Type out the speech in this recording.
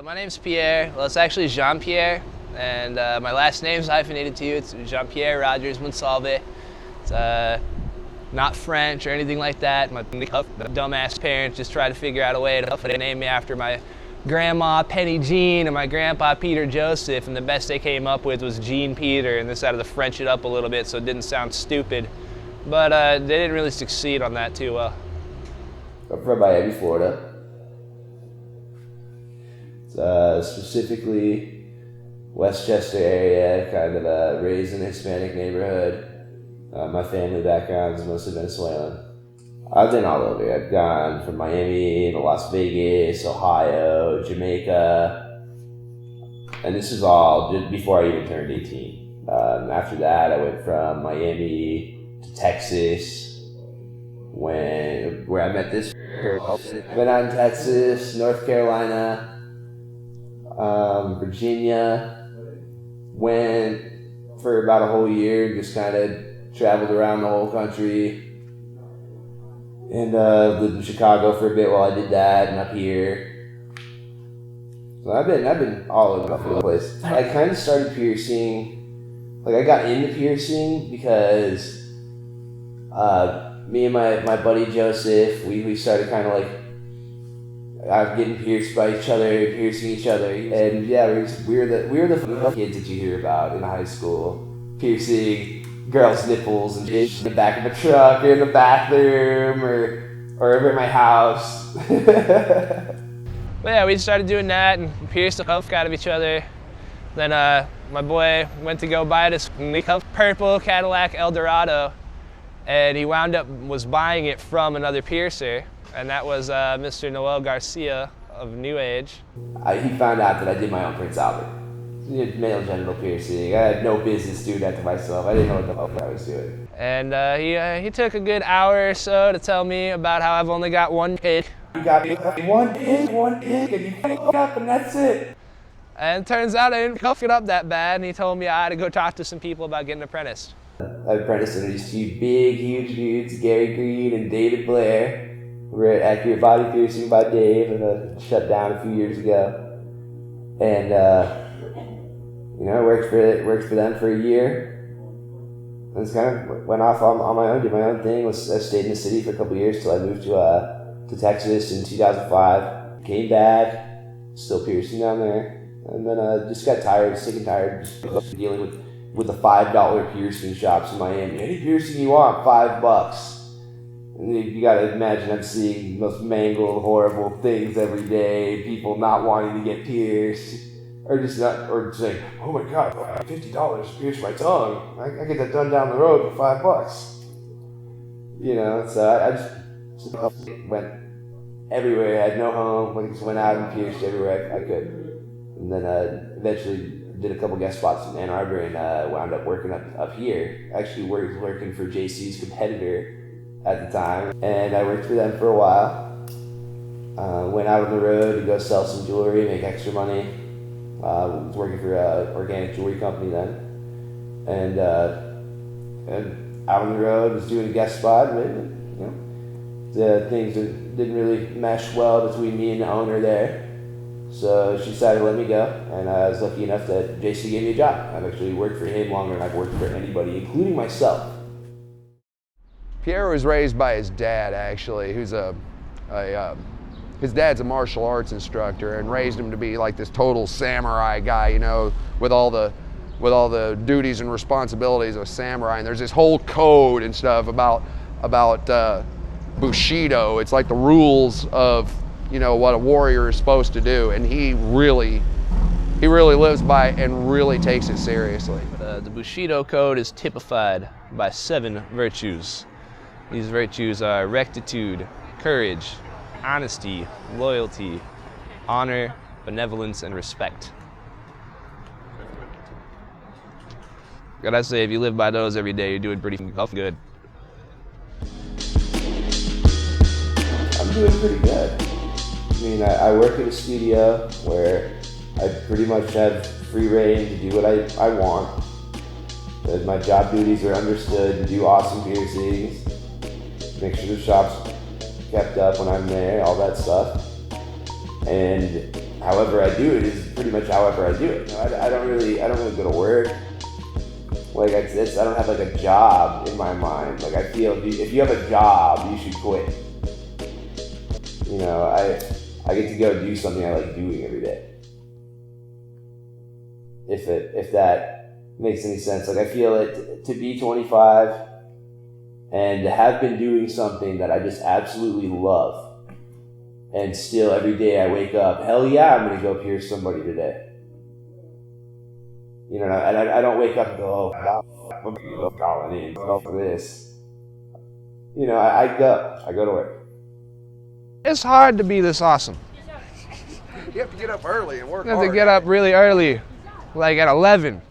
My name's Pierre. Well, it's actually Jean-Pierre, and my last name's hyphenated too. It's Jean-Pierre Rogers-Monsalve. It's not French or anything like that. My dumbass parents just tried to figure out a way to name me after my grandma Penny Jean and my grandpa Peter Joseph, and the best they came up with was Jean Peter, and they decided to French it up a little bit so it didn't sound stupid. But they didn't really succeed on that too well. I'm from Miami, Florida. Specifically Westchester area, kind of raised in a Hispanic neighborhood. My family background is mostly Venezuelan. I've been all over. I've gone from Miami to Las Vegas, Ohio, Jamaica, and this is all just before I even turned 18. After that, I went from Miami to Texas, where I met this girl. Went out in Texas, North Carolina, Virginia, went for about a whole year, just kind of traveled around the whole country, and lived in Chicago for a bit while I did that, and up here. So I've been all over the place. I kind of started piercing, like I got into piercing because me and my buddy Joseph, we started kind of like getting pierced by each other, piercing each other, and yeah, we were the kids that you hear about in high school, piercing girls' nipples and shit in the back of a truck or in the bathroom or over at my house. But yeah, we started doing that and pierced the fuck out of each other. Then my boy went to go buy this purple Cadillac Eldorado, and he was buying it from another piercer. And that was Mr. Noel Garcia of New Age. He found out that I did my own Prince Albert. Male genital piercing. I had no business doing that to myself. I didn't know what the fuck I was doing. And he took a good hour or so to tell me about how I've only got one kid. You got one kid, and you fuck it up, and that's it. And it turns out I didn't fuck it up that bad, and he told me I had to go talk to some people about getting apprenticed. I apprenticed under these two big, huge dudes, Gary Green and David Blair. We're at Accurate Body Piercing by Dave, and shut down a few years ago. And I worked for them for a year. And just kind of went off on my own, did my own thing. I stayed in the city for a couple years till I moved to Texas in 2005. Came back, still piercing down there, and then just got sick and tired, just dealing with the $5 piercing shops in Miami. Any piercing you want, $5. And you gotta imagine I'm seeing the most mangled, horrible things every day. People not wanting to get pierced, or saying, "Oh my God, $50 to pierce my tongue. I get that done down the road for $5." So I just went everywhere. I had no home. I just went out and pierced everywhere I could. And then eventually did a couple guest spots in Ann Arbor, and wound up working up here. Actually working for JC's competitor at the time, and I worked for them for a while. Went out on the road to go sell some jewelry, make extra money. Was working for an organic jewelry company then, and out on the road was doing a guest spot. And the things didn't really mesh well between me and the owner there, so she decided to let me go. And I was lucky enough that JC gave me a job. I've actually worked for him longer than I've worked for anybody, including myself. Pierre was raised by his dad, actually, who's his dad's a martial arts instructor, and raised him to be like this total samurai guy, with all the duties and responsibilities of a samurai. And there's this whole code and stuff about Bushido. It's like the rules of what a warrior is supposed to do, and he really lives by it and really takes it seriously. The Bushido code is typified by 7 virtues. These virtues are rectitude, courage, honesty, loyalty, honor, benevolence, and respect. Gotta say, if you live by those every day, you're doing pretty good. I'm doing pretty good. I work in a studio where I pretty much have free reign to do what I want. My job duties are understood, to do awesome piercings, make sure the shop's kept up when I'm there, all that stuff. And however I do it is pretty much however I do it. You know, I don't really go to work. Like I don't have like a job in my mind. Like I feel if you have a job, you should quit. You know, I get to go do something I like doing every day. If that makes any sense. Like I feel it to be 25 and to have been doing something that I just absolutely love, and still every day I wake up, hell yeah, I'm gonna go pierce somebody today. You know, and I don't wake up and go, oh, I'm gonna go calling in, go for this. You know, I go to work. It's hard to be this awesome. You have to get up early and work You have hard. to get up really early, like at 11.